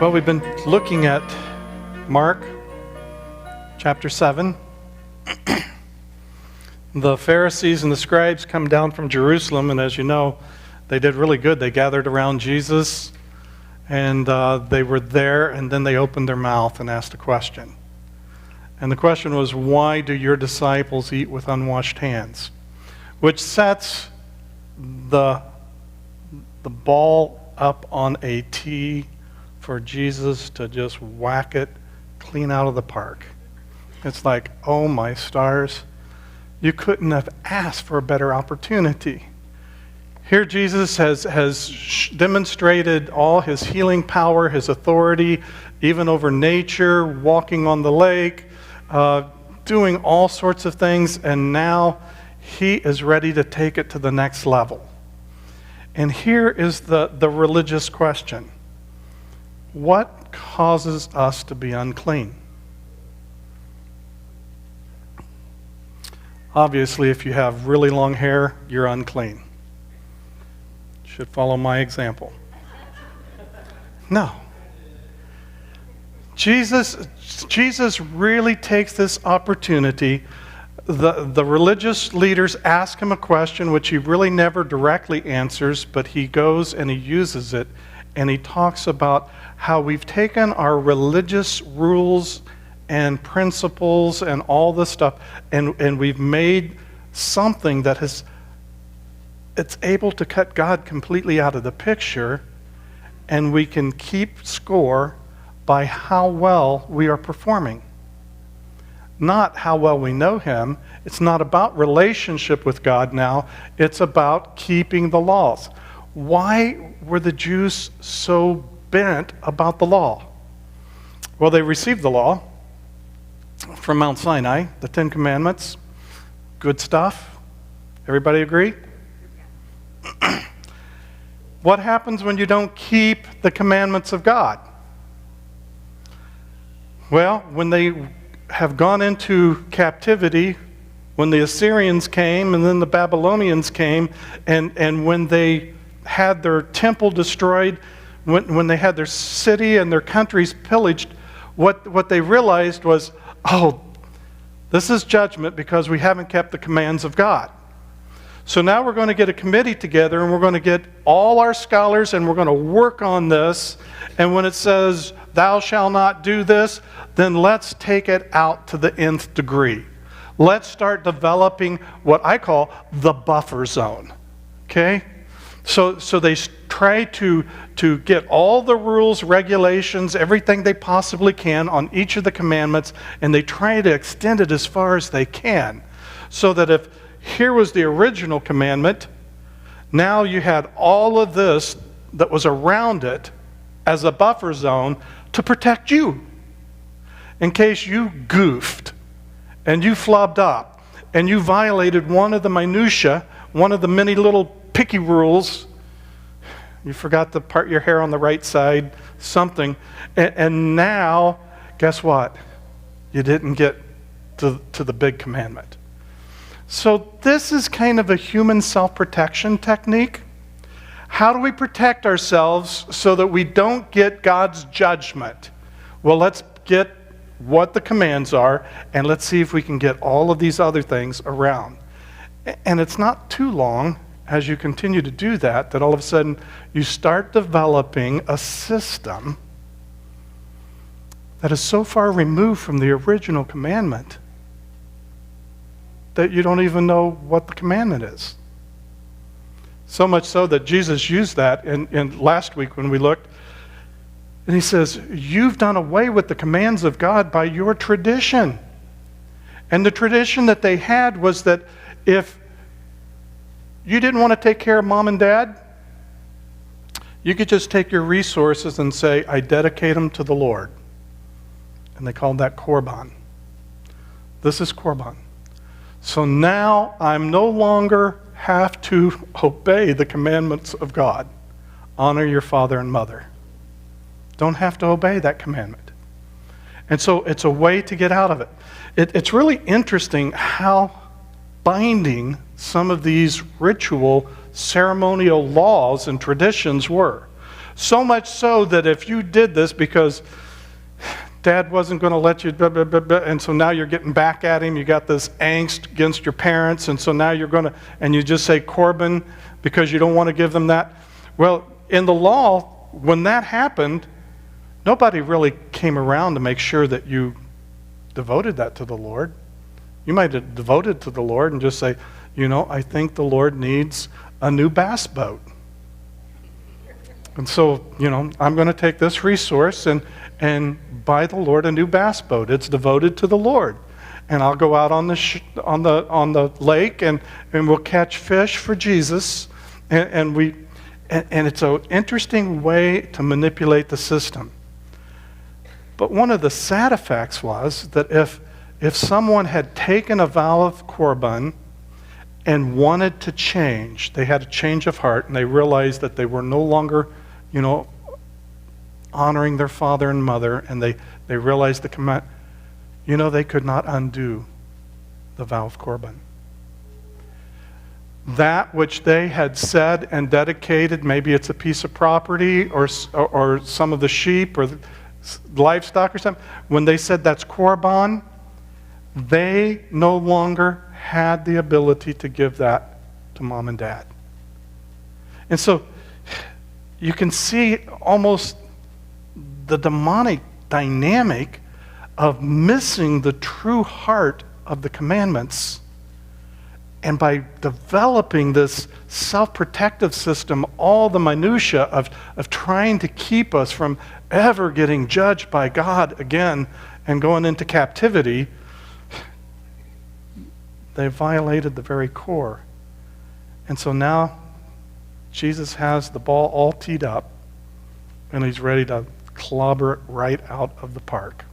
Well, we've been looking at Mark chapter 7. The Pharisees and the scribes come down from Jerusalem, and as you know, they did really good. They gathered around Jesus, and they were there, and then they opened their mouth and asked a question. And the question was, why do your disciples eat with unwashed hands? Which sets the ball up on a tee for Jesus to just whack it clean out of the park. It's like, oh my stars, you couldn't have asked for a better opportunity. Here Jesus has demonstrated all his healing power, his authority, even over nature, walking on the lake, doing all sorts of things, and now he is ready to take it to the next level. And here is the religious question. What causes us to be unclean? Obviously, if you have really long hair, you're unclean. You should follow my example. No. Jesus really takes this opportunity. The religious leaders ask him a question which he really never directly answers, but he goes and he uses it, and he talks about how we've taken our religious rules and principles and all this stuff, and we've made something that it's able to cut God completely out of the picture, and we can keep score by how well we are performing. Not how well we know him. It's not about relationship with God now. It's about keeping the laws. Why were the Jews so bent about the law? Well, they received the law from Mount Sinai, the 10 Commandments. Good stuff. Everybody agree? What happens when you don't keep the commandments of God? Well, when they have gone into captivity, when the Assyrians came and then the Babylonians came, and when they had their temple destroyed, when they had their city and their countries pillaged, what they realized was, oh, this is judgment because we haven't kept the commands of God. So now we're going to get a committee together, and we're going to get all our scholars, and we're going to work on this. And when it says, thou shalt not do this, then let's take it out to the nth degree. Let's start developing what I call the buffer zone. Okay? So they try to get all the rules, regulations, everything they possibly can on each of the commandments, and they try to extend it as far as they can. So that if here was the original commandment, now you had all of this that was around it as a buffer zone to protect you in case you goofed and you flubbed up and you violated one of the minutia, one of the many little picky rules. You forgot to part your hair on the right side, something, and now, guess what? You didn't get to the big commandment. So this is kind of a human self-protection technique. How do we protect ourselves so that we don't get God's judgment? Well, let's get what the commands are, and let's see if we can get all of these other things around. And it's not too long as you continue to do that all of a sudden you start developing a system that is so far removed from the original commandment that you don't even know what the commandment is. So much so that Jesus used that in last week when we looked, and he says, you've done away with the commands of God by your tradition. And the tradition that they had was that if you didn't want to take care of mom and dad, you could just take your resources and say, I dedicate them to the Lord. And they called that Korban. This is Korban. So now I'm no longer have to obey the commandments of God. Honor your father and mother. Don't have to obey that commandment. And so it's a way to get out of it. It's really interesting how binding some of these ritual ceremonial laws and traditions were. So much so that if you did this because Dad wasn't going to let you, blah, blah, blah, blah, and so now you're getting back at him, you got this angst against your parents, and so now you're going to, and you just say Corban because you don't want to give them that. Well, in the law, when that happened, nobody really came around to make sure that you devoted that to the Lord. You might have devoted to the Lord and just say, I think the Lord needs a new bass boat. And so, I'm going to take this resource and buy the Lord a new bass boat. It's devoted to the Lord. And I'll go out on the lake and we'll catch fish for Jesus. And it's an interesting way to manipulate the system. But one of the sad effects was that if someone had taken a vow of Corban and wanted to change, they had a change of heart, and they realized that they were no longer, honoring their father and mother, and they realized the command, they could not undo the vow of Corban. That which they had said and dedicated, maybe it's a piece of property or some of the sheep or the livestock or something, when they said that's Corban, they no longer had the ability to give that to mom and dad. And so you can see almost the demonic dynamic of missing the true heart of the commandments. And by developing this self-protective system, all the minutia of trying to keep us from ever getting judged by God again and going into captivity, they violated the very core. And so now Jesus has the ball all teed up, and he's ready to clobber it right out of the park.